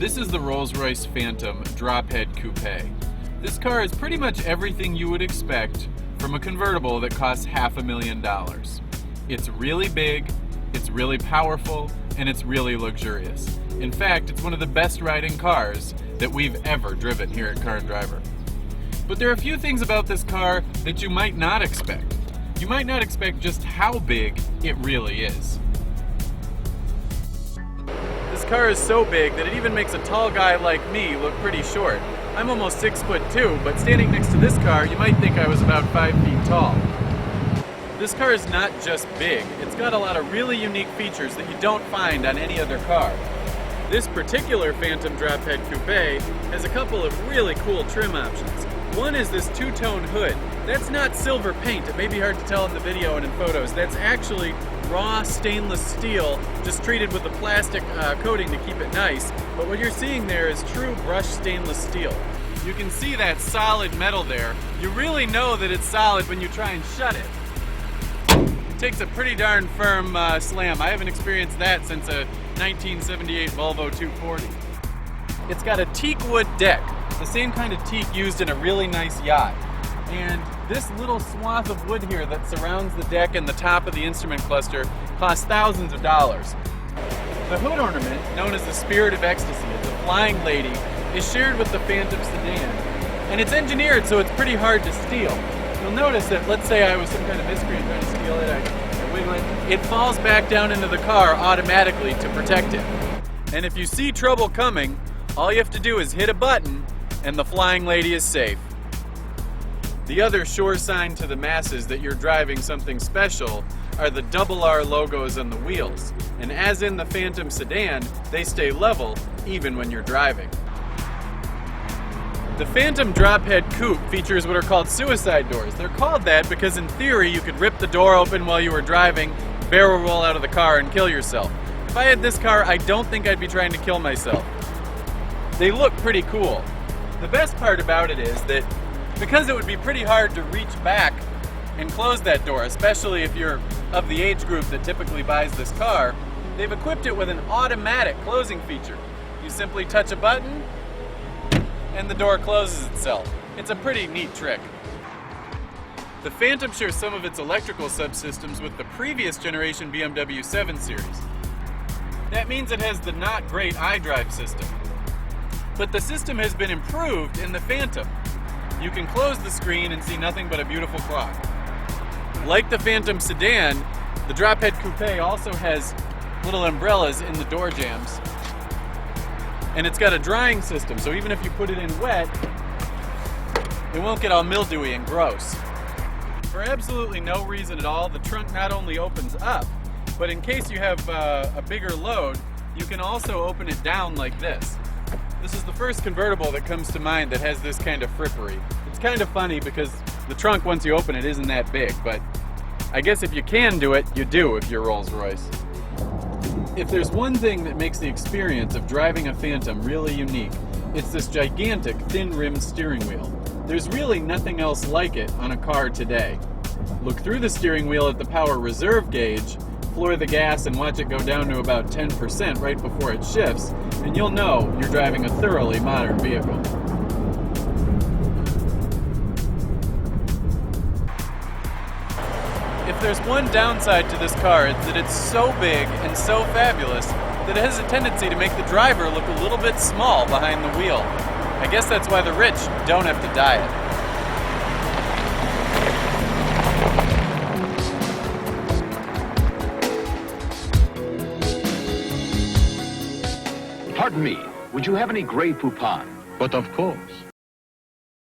This is the Rolls-Royce Phantom Drophead Coupé. This car is pretty much everything you would expect from a convertible that costs $500,000. It's really big, it's really powerful, and it's really luxurious. In fact, it's one of the best riding cars that we've ever driven here at Car and Driver. But there are a few things about this car that you might not expect. You might not expect just how big it really is. This car is so big that it even makes a tall guy like me look pretty short. I'm almost 6'2", but standing next to this car, you might think I was about 5 feet tall. This car is not just big, it's got a lot of really unique features that you don't find on any other car. This particular Phantom Drophead Coupé has a couple of really cool trim options. One is this two-tone hood. That's not silver paint. It may be hard to tell in the video and in photos. That's actually raw stainless steel, just treated with a plastic coating to keep it nice. But what you're seeing there is true brushed stainless steel. You can see that solid metal there. You really know that it's solid when you try and shut it. It takes a pretty darn firm slam. I haven't experienced that since a 1978 Volvo 240. It's got a teak wood deck, the same kind of teak used in a really nice yacht. And this little swath of wood here that surrounds the deck and the top of the instrument cluster costs thousands of dollars. The hood ornament, known as the Spirit of Ecstasy, the Flying Lady, is shared with the Phantom sedan. And it's engineered so it's pretty hard to steal. You'll notice that, let's say I was some kind of miscreant trying to steal it, I wiggle it, it falls back down into the car automatically to protect it. And if you see trouble coming, all you have to do is hit a button and the Flying Lady is safe. The other sure sign to the masses that you're driving something special are the R logos on the wheels. And as in the Phantom sedan, they stay level even when you're driving. The Phantom Drophead Coupe features what are called suicide doors. They're called that because in theory you could rip the door open while you were driving, barrel roll out of the car and kill yourself. If I had this car, I don't think I'd be trying to kill myself. They look pretty cool. The best part about it is that because it would be pretty hard to reach back and close that door, especially if you're of the age group that typically buys this car, they've equipped it with an automatic closing feature. You simply touch a button and the door closes itself. It's a pretty neat trick. The Phantom shares some of its electrical subsystems with the previous generation BMW 7 Series. That means it has the not great iDrive system. But the system has been improved in the Phantom. You can close the screen and see nothing but a beautiful clock. Like the Phantom sedan, the Drophead Coupé also has little umbrellas in the door jambs. And it's got a drying system, so even if you put it in wet, it won't get all mildewy and gross. For absolutely no reason at all, the trunk not only opens up, but in case you have a bigger load, you can also open it down like this. This is the first convertible that comes to mind that has this kind of frippery. It's kind of funny because the trunk, once you open it, isn't that big, but I guess if you can do it, you do if you're Rolls-Royce. If there's one thing that makes the experience of driving a Phantom really unique, it's this gigantic, thin-rimmed steering wheel. There's really nothing else like it on a car today. Look through the steering wheel at the power reserve gauge, floor the gas and watch it go down to about 10% right before it shifts, and you'll know you're driving a thoroughly modern vehicle. If there's one downside to this car, it's that it's so big and so fabulous that it has a tendency to make the driver look a little bit small behind the wheel. I guess that's why the rich don't have to diet. Pardon me, would you have any Grey Poupon? But of course.